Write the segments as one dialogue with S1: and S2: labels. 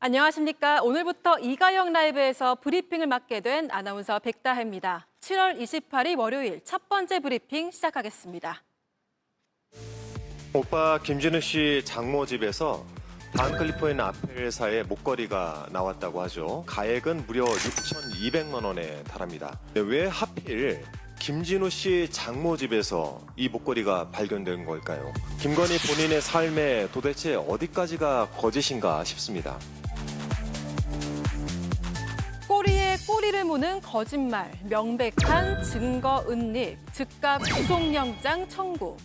S1: 안녕하십니까. 오늘부터 이가영 라이브에서 브리핑을 맡게 된 아나운서 백다혜입니다. 7월 28일 월요일 첫 번째 브리핑 시작하겠습니다.
S2: 오빠 김진우 씨 장모 집에서 반클리포에 있는 아펠사의 목걸이가 나왔다고 하죠. 가액은 무려 6,200만 원에 달합니다. 왜 하필 김진우 씨 장모 집에서 이 목걸이가 발견된 걸까요? 김건희 본인의 삶에 도대체 어디까지가 거짓인가 싶습니다.
S1: 꼬리에 꼬리를 무는 거짓말, 명백한 증거 은닉, 즉각 구속영장 청구.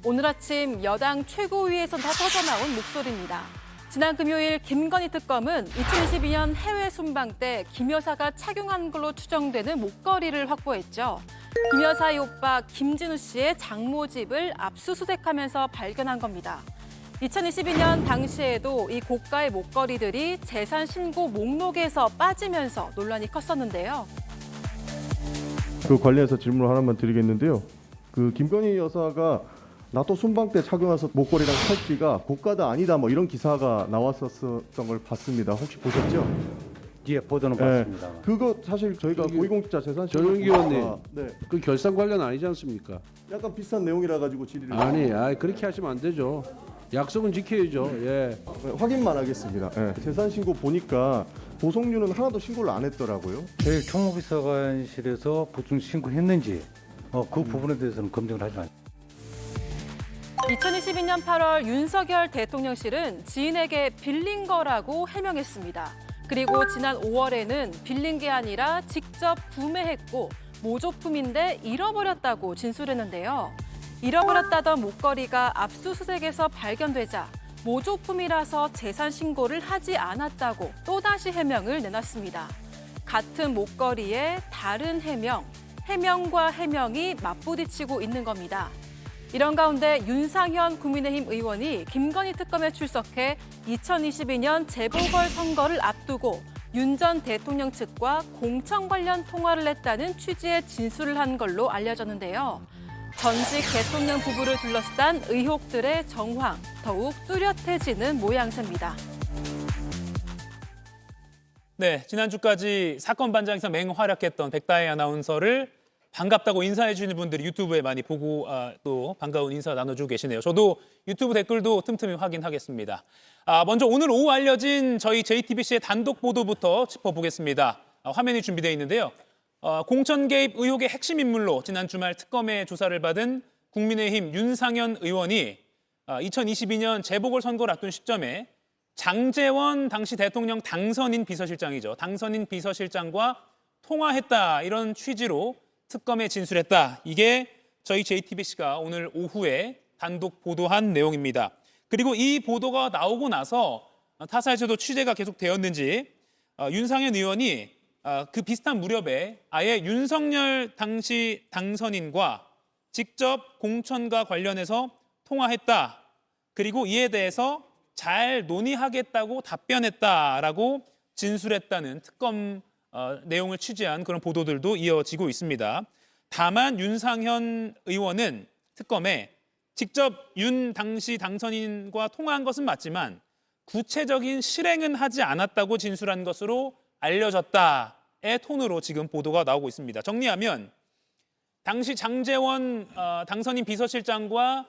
S1: 오늘 아침 여당 최고위에서 다 터져나온 목소리입니다. 지난 금요일 김건희 특검은 2022년 해외 순방 때 김 여사가 착용한 걸로 추정되는 목걸이를 확보했죠. 김 여사의 오빠 김진우 씨의 장모 집을 압수수색하면서 발견한 겁니다. 2022년 당시에도 이 고가의 목걸이들이 재산 신고 목록에서 빠지면서 논란이 컸었는데요.
S3: 그 관련해서 질문을 하나만 드리겠는데요. 그 김건희 여사가 나토 순방 때 착용해서 목걸이랑 팔찌가 고가다 아니다 뭐 이런 기사가 나왔었던 걸 봤습니다. 혹시 보셨죠?
S4: 예, 보도는
S3: 네.
S4: 봤습니다.
S3: 그거 사실 저희가 고위공직자 재산
S5: 조영기 의원님,
S3: 네,
S5: 그 결산 관련 아니지 않습니까?
S3: 약간 비슷한 내용이라 가지고 질의를
S5: 아니, 그렇게 하시면 안 되죠. 약속은 지켜야죠. 예.
S3: 확인만 하겠습니다. 네. 재산 신고 보니까 보석류는 하나도 신고를 안 했더라고요.
S4: 저희 총무비서관실에서 보충 신고했는지 그 부분에 대해서는 검증을 하지 않습니다.
S1: 2022년 8월 윤석열 대통령실은 지인에게 빌린 거라고 해명했습니다. 그리고 지난 5월에는 빌린 게 아니라 직접 구매했고 모조품인데 잃어버렸다고 진술했는데요. 잃어버렸다던 목걸이가 압수수색에서 발견되자 모조품이라서 재산 신고를 하지 않았다고 또다시 해명을 내놨습니다. 같은 목걸이에 다른 해명, 해명과 해명이 맞부딪히고 있는 겁니다. 이런 가운데 윤상현 국민의힘 의원이 김건희 특검에 출석해 2022년 재보궐선거를 앞두고 윤 전 대통령 측과 공천 관련 통화를 했다는 취지의 진술을 한 걸로 알려졌는데요. 전직 대통령 부부를 둘러싼 의혹들의 정황 더욱 뚜렷해지는 모양새입니다.
S6: 네, 지난주까지 사건 반장에서 맹활약했던 백다혜 아나운서를 반갑다고 인사해 주시는 분들이 유튜브에 많이 보고 또 반가운 인사 나눠주고 계시네요. 저도 유튜브 댓글도 틈틈이 확인하겠습니다. 먼저 오늘 오후 알려진 저희 JTBC의 단독 보도부터 짚어보겠습니다. 화면이 준비되어 있는데요. 공천 개입 의혹의 핵심 인물로 지난 주말 특검의 조사를 받은 국민의힘 윤상현 의원이 2022년 재보궐선거를 앞둔 시점에 장제원 당시 대통령 당선인 비서실장이죠. 당선인 비서실장과 통화했다 이런 취지로 특검에 진술했다. 이게 저희 JTBC가 오늘 오후에 단독 보도한 내용입니다. 그리고 이 보도가 나오고 나서 타사에서도 취재가 계속 되었는지 윤상현 의원이 그 비슷한 무렵에 아예 윤석열 당시 당선인과 직접 공천과 관련해서 통화했다. 그리고 이에 대해서 잘 논의하겠다고 답변했다라고 진술했다는 특검 내용을 취재한 그런 보도들도 이어지고 있습니다. 다만 윤상현 의원은 특검에 직접 윤 당시 당선인과 통화한 것은 맞지만 구체적인 실행은 하지 않았다고 진술한 것으로 알려졌다의 톤으로 지금 보도가 나오고 있습니다. 정리하면 당시 장제원 당선인 비서실장과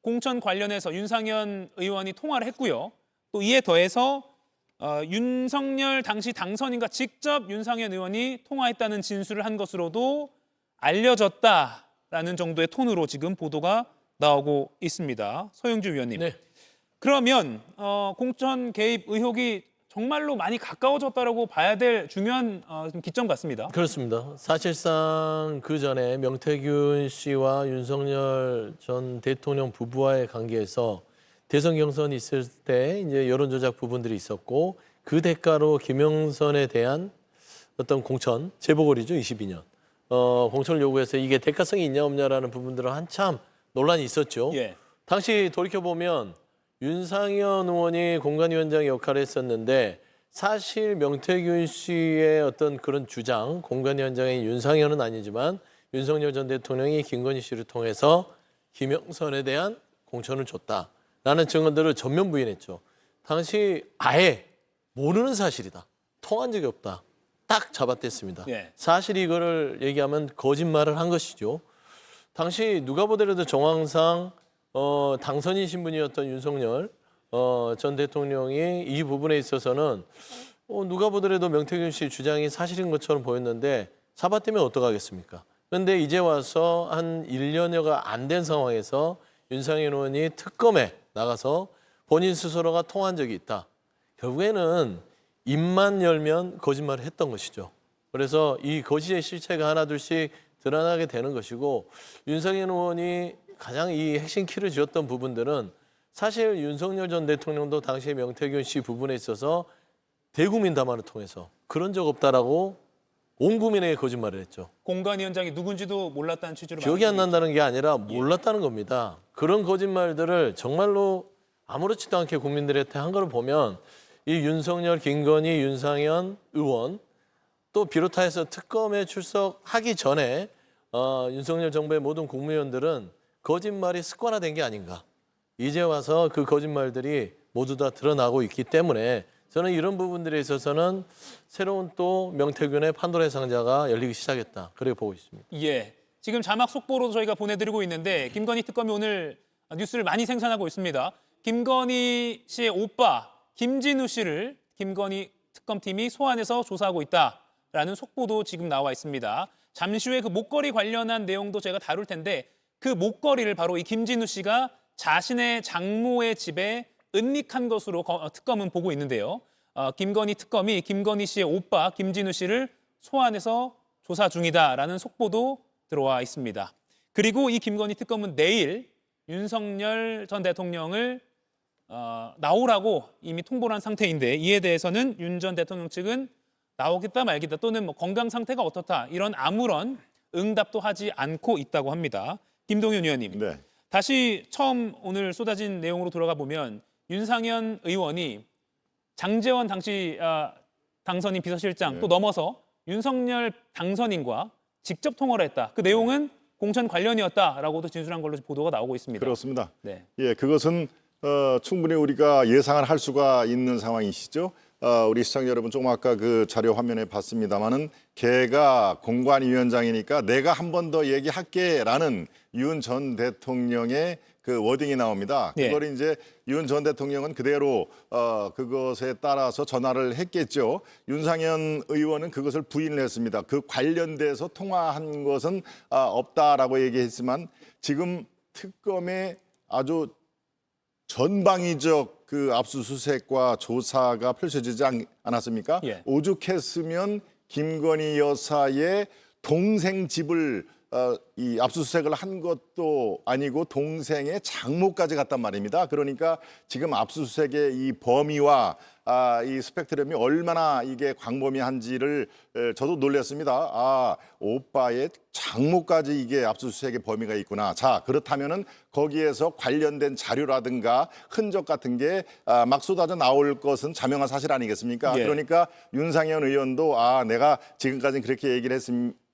S6: 공천 관련해서 윤상현 의원이 통화를 했고요. 또 이에 더해서 윤석열 당시 당선인과 직접 윤상현 의원이 통화했다는 진술을 한 것으로도 알려졌다라는 정도의 톤으로 지금 보도가 나오고 있습니다. 서영주 위원님.
S7: 네.
S6: 그러면 공천 개입 의혹이 정말로 많이 가까워졌다라고 봐야 될 중요한 기점 같습니다.
S7: 그렇습니다. 사실상 그 전에 명태균 씨와 윤석열 전 대통령 부부와의 관계에서 대선 경선이 있을 때 이제 여론조작 부분들이 있었고 그 대가로 김영선에 대한 어떤 공천, 재보궐이죠, 22년. 공천을 요구해서 이게 대가성이 있냐 없냐라는 부분들은 한참 논란이 있었죠.
S6: 예.
S7: 당시 돌이켜보면 윤상현 의원이 공관위원장 역할을 했었는데 사실 명태균 씨의 어떤 그런 주장, 공관위원장인 윤상현은 아니지만 윤석열 전 대통령이 김건희 씨를 통해서 김영선에 대한 공천을 줬다라는 증언들을 전면 부인했죠. 당시 아예 모르는 사실이다. 통한 적이 없다. 딱 잡아댔습니다.
S6: 예.
S7: 사실 이거를 얘기하면 거짓말을 한 것이죠. 당시 누가 보더라도 정황상 당선인 신분이었던 윤석열 전 대통령이 이 부분에 있어서는 누가 보더라도 명태균 씨 주장이 사실인 것처럼 보였는데 잡아떼면 어떡하겠습니까? 그런데 이제 와서 한 1년여가 안 된 상황에서 윤상현 의원이 특검에 나가서 본인 스스로가 통한 적이 있다. 결국에는 입만 열면 거짓말을 했던 것이죠. 그래서 이 거짓의 실체가 하나둘씩 드러나게 되는 것이고 윤상현 의원이 가장 이 핵심 키를 쥐었던 부분들은 사실 윤석열 전 대통령도 당시에 명태균 씨 부분에 있어서 대국민 담화를 통해서 그런 적 없다라고 온 국민에게 거짓말을 했죠.
S6: 공관위원장이 누군지도 몰랐다는 취지로
S7: 기억이 안 난다는 게 아니라 몰랐다는 겁니다. 그런 거짓말들을 정말로 아무렇지도 않게 국민들한테 한 걸 보면 이 윤석열, 김건희, 윤상현 의원 또 비롯해서 특검에 출석하기 전에 윤석열 정부의 모든 국무위원들은 거짓말이 습관화된 게 아닌가. 이제 와서 그 거짓말들이 모두 다 드러나고 있기 때문에 저는 이런 부분들에 있어서는 새로운 또 명태균의 판도라의 상자가 열리기 시작했다. 그렇게 보고 있습니다.
S6: 예. 지금 자막 속보로 저희가 보내드리고 있는데 김건희 특검이 오늘 뉴스를 많이 생산하고 있습니다. 김건희 씨의 오빠 김진우 씨를 김건희 특검팀이 소환해서 조사하고 있다라는 속보도 지금 나와 있습니다. 잠시 후에 그 목걸이 관련한 내용도 제가 다룰 텐데 그 목걸이를 바로 이 김진우 씨가 자신의 장모의 집에 은닉한 것으로 특검은 보고 있는데요. 김건희 특검이 김건희 씨의 오빠 김진우 씨를 소환해서 조사 중이다라는 속보도 들어와 있습니다. 그리고 이 김건희 특검은 내일 윤석열 전 대통령을 나오라고 이미 통보를 한 상태인데 이에 대해서는 윤 전 대통령 측은 나오겠다 말겠다 또는 뭐 건강 상태가 어떻다 이런 아무런 응답도 하지 않고 있다고 합니다. 김동연 의원님,
S8: 네.
S6: 다시 처음 오늘 쏟아진 내용으로 돌아가 보면 윤상현 의원이 장제원 당시 당선인 비서실장 또 넘어서 윤석열 당선인과 직접 통화를 했다. 그 내용은 공천 관련이었다라고도 진술한 걸로 보도가 나오고 있습니다.
S8: 그렇습니다.
S6: 네.
S8: 예, 그것은 충분히 우리가 예상을 할 수가 있는 상황이시죠. 우리 시청자 여러분 조금 아까 그 자료 화면에 봤습니다마는 걔가 공관위원장이니까 내가 한 번 더 얘기할게라는 윤 전 대통령의 그 워딩이 나옵니다.
S6: 네.
S8: 그걸 이제 윤 전 대통령은 그대로 그것에 따라서 전화를 했겠죠. 윤상현 의원은 그것을 부인을 했습니다. 그 관련돼서 통화한 것은 없다라고 얘기했지만 지금 특검에 아주 전방위적 그 압수수색과 조사가 펼쳐지지 않았습니까?
S6: 예.
S8: 오죽했으면 김건희 여사의 동생 집을 이 압수수색을 한 것도 아니고 동생의 장모까지 갔단 말입니다. 그러니까 지금 압수수색의 이 범위와 이 스펙트럼이 얼마나 이게 광범위한지를 저도 놀랐습니다. 오빠의 장모까지 이게 압수수색의 범위가 있구나. 자, 그렇다면은 거기에서 관련된 자료라든가 흔적 같은 게 막 쏟아져 나올 것은 자명한 사실 아니겠습니까?
S6: 예.
S8: 그러니까 윤상현 의원도 내가 지금까지는 그렇게 얘기를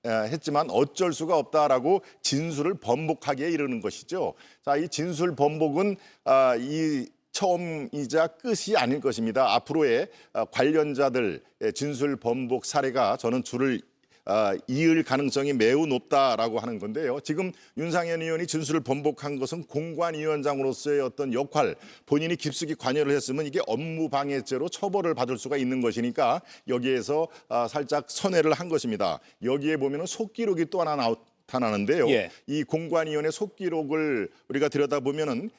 S8: 했지만 어쩔 수가 없다라고 진술을 번복하기에 이르는 것이죠. 자, 이 진술 번복은 이 처음이자 끝이 아닐 것입니다. 앞으로의 관련자들 진술 번복 사례가 저는 줄을 이을 가능성이 매우 높다라고 하는 건데요. 지금 윤상현 의원이 진술을 번복한 것은 공관위원장으로서의 어떤 역할, 본인이 깊숙이 관여를 했으면 이게 업무방해죄로 처벌을 받을 수가 있는 것이니까 여기에서 살짝 선회를 한 것입니다. 여기에 보면은 속기록이 또 하나 나타나는데요.
S6: 예.
S8: 이 공관위원회 속기록을 우리가 들여다보면은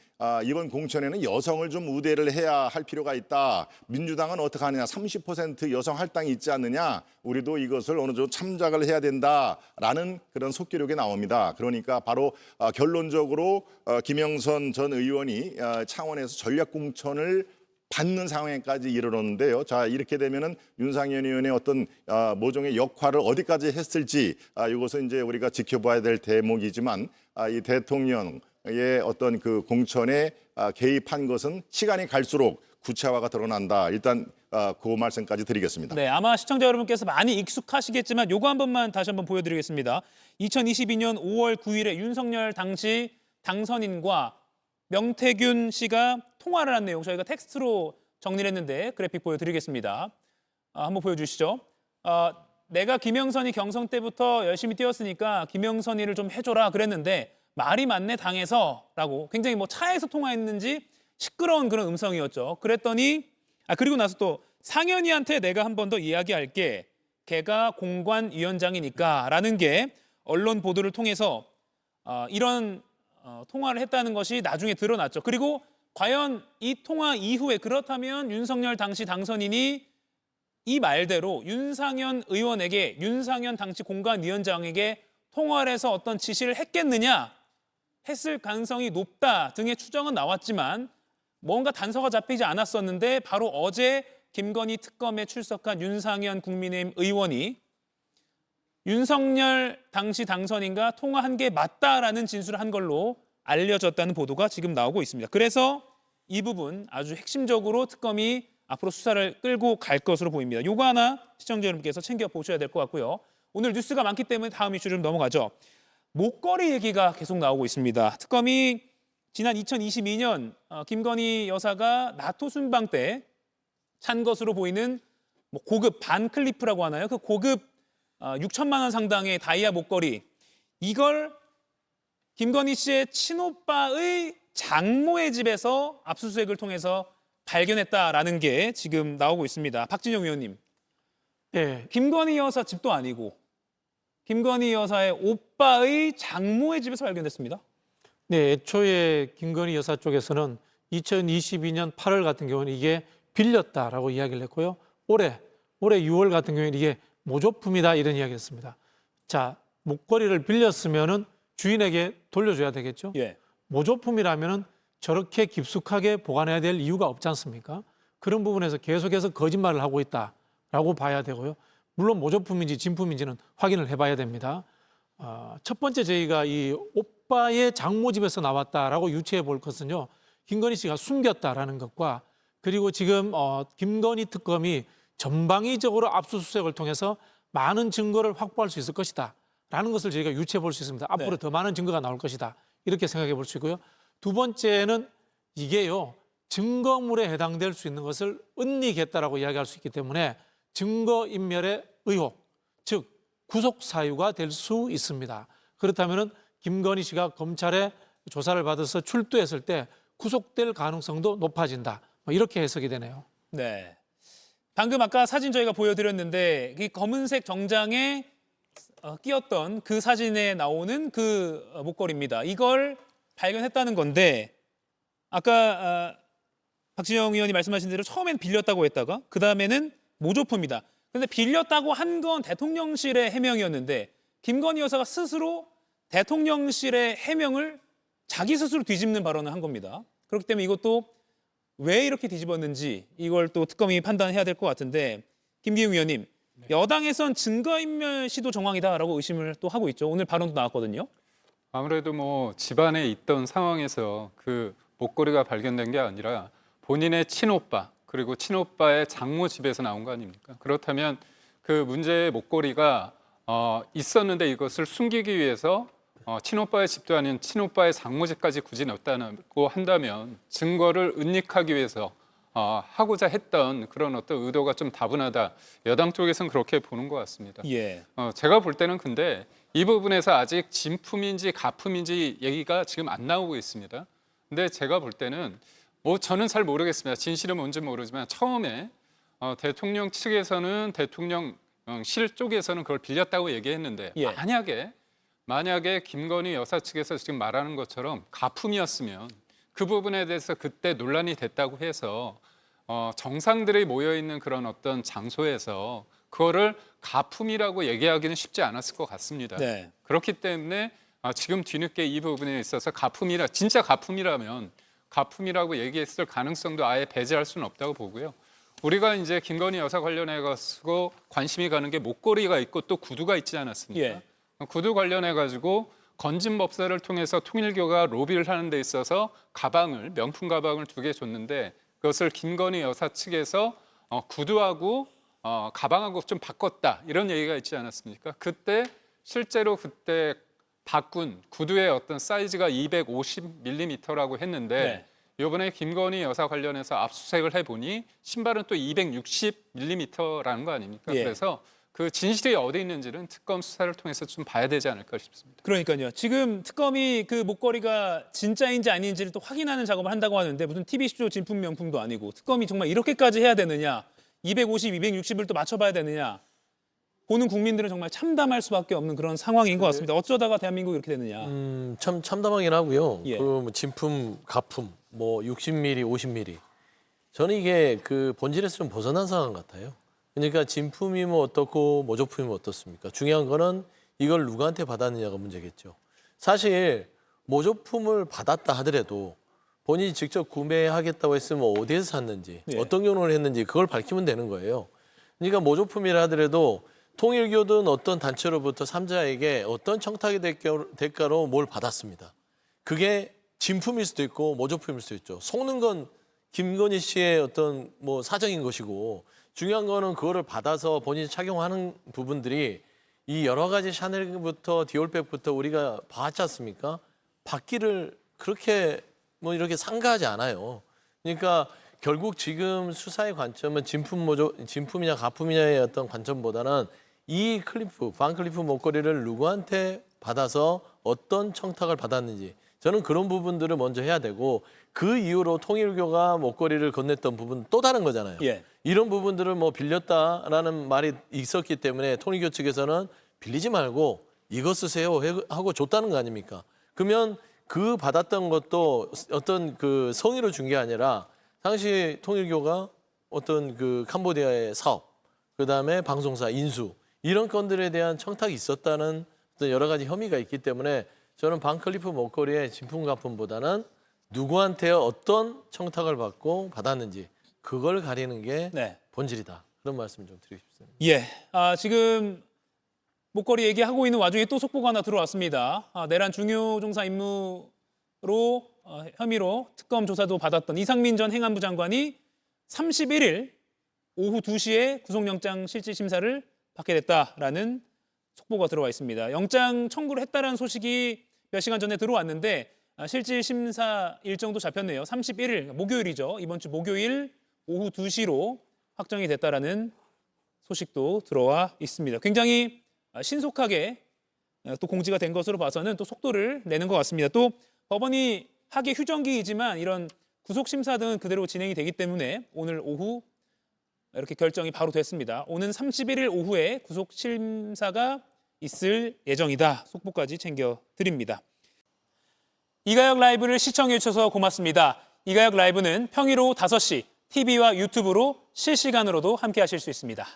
S8: 이번 공천에는 여성을 좀 우대를 해야 할 필요가 있다. 민주당은 어떻게 하느냐. 30% 여성 할당이 있지 않느냐. 우리도 이것을 어느 정도 참작을 해야 된다라는 그런 속기록이 나옵니다. 그러니까 바로 결론적으로 김영선 전 의원이 창원에서 전략공천을 받는 상황까지 이르렀는데요. 자, 이렇게 되면은 윤상현 의원의 어떤 모종의 역할을 어디까지 했을지 이것은 이제 우리가 지켜봐야 될 대목이지만 이 대통령의 어떤 그 공천에 개입한 것은 시간이 갈수록 구체화가 드러난다. 일단 그 말씀까지 드리겠습니다.
S6: 네, 아마 시청자 여러분께서 많이 익숙하시겠지만 요거 한 번만 다시 한번 보여드리겠습니다. 2022년 5월 9일에 윤석열 당시 당선인과 명태균 씨가 통화를 한 내용 저희가 텍스트로 정리를 했는데 그래픽 보여드리겠습니다. 한번 보여주시죠. 내가 김영선이 경선 때부터 열심히 뛰었으니까 김영선이를 좀 해줘라 그랬는데 말이 많네 당에서 라고 굉장히 뭐 차에서 통화했는지 시끄러운 그런 음성이었죠. 그랬더니 그리고 나서 또 상현이한테 내가 한 번 더 이야기할게. 걔가 공관위원장이니까 라는 게 언론 보도를 통해서 이런 통화를 했다는 것이 나중에 드러났죠. 그리고 과연 이 통화 이후에 그렇다면 윤석열 당시 당선인이 이 말대로 윤상현 의원에게 윤상현 당시 공관위원장에게 통화를 해서 어떤 지시를 했겠느냐 했을 가능성이 높다 등의 추정은 나왔지만 뭔가 단서가 잡히지 않았었는데 바로 어제 김건희 특검에 출석한 윤상현 국민의힘 의원이 윤석열 당시 당선인과 통화한 게 맞다라는 진술을 한 걸로 알려졌다는 보도가 지금 나오고 있습니다. 그래서 이 부분 아주 핵심적으로 특검이 앞으로 수사를 끌고 갈 것으로 보입니다. 요거 하나 시청자 여러분께서 챙겨보셔야 될 것 같고요. 오늘 뉴스가 많기 때문에 다음 이슈 좀 넘어가죠. 목걸이 얘기가 계속 나오고 있습니다. 특검이 지난 2022년 김건희 여사가 나토 순방 때 찬 것으로 보이는 고급 반클리프라고 하나요? 그 고급 6천만 원 상당의 다이아 목걸이 이걸 김건희 씨의 친오빠의 장모의 집에서 압수수색을 통해서 발견했다라는 게 지금 나오고 있습니다. 박진영 의원님.
S9: 네,
S6: 김건희 여사 집도 아니고 김건희 여사의 오빠의 장모의 집에서 발견됐습니다.
S9: 네, 애초에 김건희 여사 쪽에서는 2022년 8월 같은 경우는 이게 빌렸다라고 이야기를 했고요. 올해 6월 같은 경우에는 이게 모조품이다 이런 이야기를 했습니다. 자, 목걸이를 빌렸으면은 주인에게 돌려줘야 되겠죠.
S6: 예.
S9: 모조품이라면은 저렇게 깊숙하게 보관해야 될 이유가 없지 않습니까? 그런 부분에서 계속해서 거짓말을 하고 있다라고 봐야 되고요. 물론 모조품인지 진품인지는 확인을 해봐야 됩니다. 첫 번째 저희가 이 오빠의 장모 집에서 나왔다라고 유추해 볼 것은요. 김건희 씨가 숨겼다라는 것과 그리고 지금 김건희 특검이 전방위적으로 압수수색을 통해서 많은 증거를 확보할 수 있을 것이다 라는 것을 저희가 유추해 볼 수 있습니다. 앞으로
S6: 네.
S9: 더 많은 증거가 나올 것이다 이렇게 생각해 볼 수 있고요. 두 번째는 이게요. 증거물에 해당될 수 있는 것을 은닉했다라고 이야기할 수 있기 때문에 증거인멸의 의혹, 즉 구속 사유가 될 수 있습니다. 그렇다면 김건희 씨가 검찰에 조사를 받아서 출두했을 때 구속될 가능성도 높아진다. 이렇게 해석이 되네요.
S6: 네. 방금 아까 사진 저희가 보여드렸는데 이 검은색 정장에 끼었던 그 사진에 나오는 그 목걸이입니다. 이걸 발견했다는 건데 아까 박진영 의원이 말씀하신 대로 처음엔 빌렸다고 했다가 그 다음에는 모조품이다. 그런데 빌렸다고 한 건 대통령실의 해명이었는데 김건희 여사가 스스로 대통령실의 해명을 자기 스스로 뒤집는 발언을 한 겁니다. 그렇기 때문에 이것도 왜 이렇게 뒤집었는지 이걸 또 특검이 판단해야 될 것 같은데 김기웅 의원님, 여당에선 증거인멸 시도 정황이다라고 의심을 또 하고 있죠. 오늘 발언도 나왔거든요.
S10: 아무래도 뭐 집안에 있던 상황에서 그 목걸이가 발견된 게 아니라 본인의 친오빠 그리고 친오빠의 장모 집에서 나온 거 아닙니까? 그렇다면 그 문제의 목걸이가 있었는데 이것을 숨기기 위해서 친오빠의 집도 아닌 친오빠의 장모 집까지 굳이 넣었다고 한다면 증거를 은닉하기 위해서 하고자 했던 그런 어떤 의도가 좀 다분하다. 여당 쪽에서는 그렇게 보는 것 같습니다.
S6: 예.
S10: 제가 볼 때는 근데 이 부분에서 아직 진품인지 가품인지 얘기가 지금 안 나오고 있습니다. 근데 제가 볼 때는 뭐 저는 잘 모르겠습니다. 진실은 뭔지 모르지만 처음에 대통령 측에서는 대통령실 쪽에서는 그걸 빌렸다고 얘기했는데
S6: 예.
S10: 만약에 김건희 여사 측에서 지금 말하는 것처럼 가품이었으면 그 부분에 대해서 그때 논란이 됐다고 해서 정상들이 모여 있는 그런 어떤 장소에서 그거를 가품이라고 얘기하기는 쉽지 않았을 것 같습니다.
S6: 네.
S10: 그렇기 때문에 지금 뒤늦게 이 부분에 있어서 진짜 가품이라면 가품이라고 얘기했을 가능성도 아예 배제할 수는 없다고 보고요. 우리가 이제 김건희 여사 관련해 가지고 관심이 가는 게 목걸이가 있고 또 구두가 있지 않았습니까?
S6: 예.
S10: 구두 관련해 가지고 건진법사를 통해서 통일교가 로비를 하는 데 있어서 명품 가방을 2개 줬는데 그것을 김건희 여사 측에서 구두하고 가방하고 좀 바꿨다 이런 얘기가 있지 않았습니까? 실제로 그때 바꾼 구두의 어떤 사이즈가 250mm라고 했는데
S6: 네.
S10: 이번에 김건희 여사 관련해서 압수수색을 해보니 신발은 또 260mm라는 거 아닙니까?
S6: 예.
S10: 그래서 그 진실이 어디 있는지는 특검 수사를 통해서 좀 봐야 되지 않을까 싶습니다.
S6: 그러니까요. 지금 특검이 그 목걸이가 진짜인지 아닌지를 또 확인하는 작업을 한다고 하는데 무슨 TV쇼 진품 명품도 아니고 특검이 정말 이렇게까지 해야 되느냐? 250, 260을 또 맞춰봐야 되느냐? 보는 국민들은 정말 참담할 수밖에 없는 그런 상황인 것 같습니다. 어쩌다가 대한민국이 이렇게 됐느냐?
S7: 참 참담하긴 하고요.
S6: 예.
S7: 그 진품, 가품, 뭐 60mm, 50mm. 저는 이게 그 본질에서 좀 벗어난 상황 같아요. 그러니까 진품이 뭐 어떻고 모조품이 뭐 어떻습니까? 중요한 거는 이걸 누구한테 받았느냐가 문제겠죠. 사실 모조품을 받았다 하더라도 본인이 직접 구매하겠다고 했으면 어디에서 샀는지,
S6: 예.
S7: 어떤 경로를 했는지 그걸 밝히면 되는 거예요. 그러니까 모조품이라 하더라도 통일교든 어떤 단체로부터 삼자에게 어떤 청탁의 대가로 뭘 받았습니다. 그게 진품일 수도 있고 모조품일 수도 있죠. 속는 건 김건희 씨의 어떤 뭐 사정인 것이고 중요한 거는 그거를 받아서 본인이 착용하는 부분들이 이 여러 가지 샤넬부터 디올백부터 우리가 봤지 않습니까? 받기를 그렇게 뭐 이렇게 상가하지 않아요. 그러니까 결국 지금 수사의 관점은 진품이냐 가품이냐의 어떤 관점보다는 이 반 클리프 목걸이를 누구한테 받아서 어떤 청탁을 받았는지 저는 그런 부분들을 먼저 해야 되고 그 이후로 통일교가 목걸이를 건넸던 부분 또 다른 거잖아요.
S6: 예.
S7: 이런 부분들을 뭐 빌렸다라는 말이 있었기 때문에 통일교 측에서는 빌리지 말고 이거 쓰세요 하고 줬다는 거 아닙니까? 그러면 그 받았던 것도 어떤 그 성의로 준 게 아니라 당시 통일교가 어떤 그 캄보디아의 사업, 그다음에 방송사 인수 이런 건들에 대한 청탁이 있었다는 어떤 여러 가지 혐의가 있기 때문에 저는 반 클리프 목걸이의 진품 가품보다는 누구한테 어떤 청탁을 받고 받았는지 그걸 가리는 게
S6: 네.
S7: 본질이다. 그런 말씀 좀 드리고 싶습니다.
S6: 예. 지금 목걸이 얘기하고 있는 와중에 또 속보가 하나 들어왔습니다. 내란 중요 종사 임무로 혐의로 특검 조사도 받았던 이상민 전 행안부 장관이 31일 오후 2시에 구속영장 실질심사를 받게 됐다라는 속보가 들어와 있습니다. 영장 청구를 했다라는 소식이 몇 시간 전에 들어왔는데 실질심사 일정도 잡혔네요. 31일 목요일이죠. 이번 주 목요일 오후 2시로 확정이 됐다라는 소식도 들어와 있습니다. 굉장히 신속하게 또 공지가 된 것으로 봐서는 또 속도를 내는 것 같습니다. 또 법원이 하계 휴정기이지만 이런 구속심사 등은 그대로 진행이 되기 때문에 오늘 오후 이렇게 결정이 바로 됐습니다. 오는 31일 오후에 구속심사가 있을 예정이다. 속보까지 챙겨드립니다. 이가혁 라이브를 시청해 주셔서 고맙습니다. 이가혁 라이브는 평일 오후 5시 TV와 유튜브로 실시간으로도 함께 하실 수 있습니다.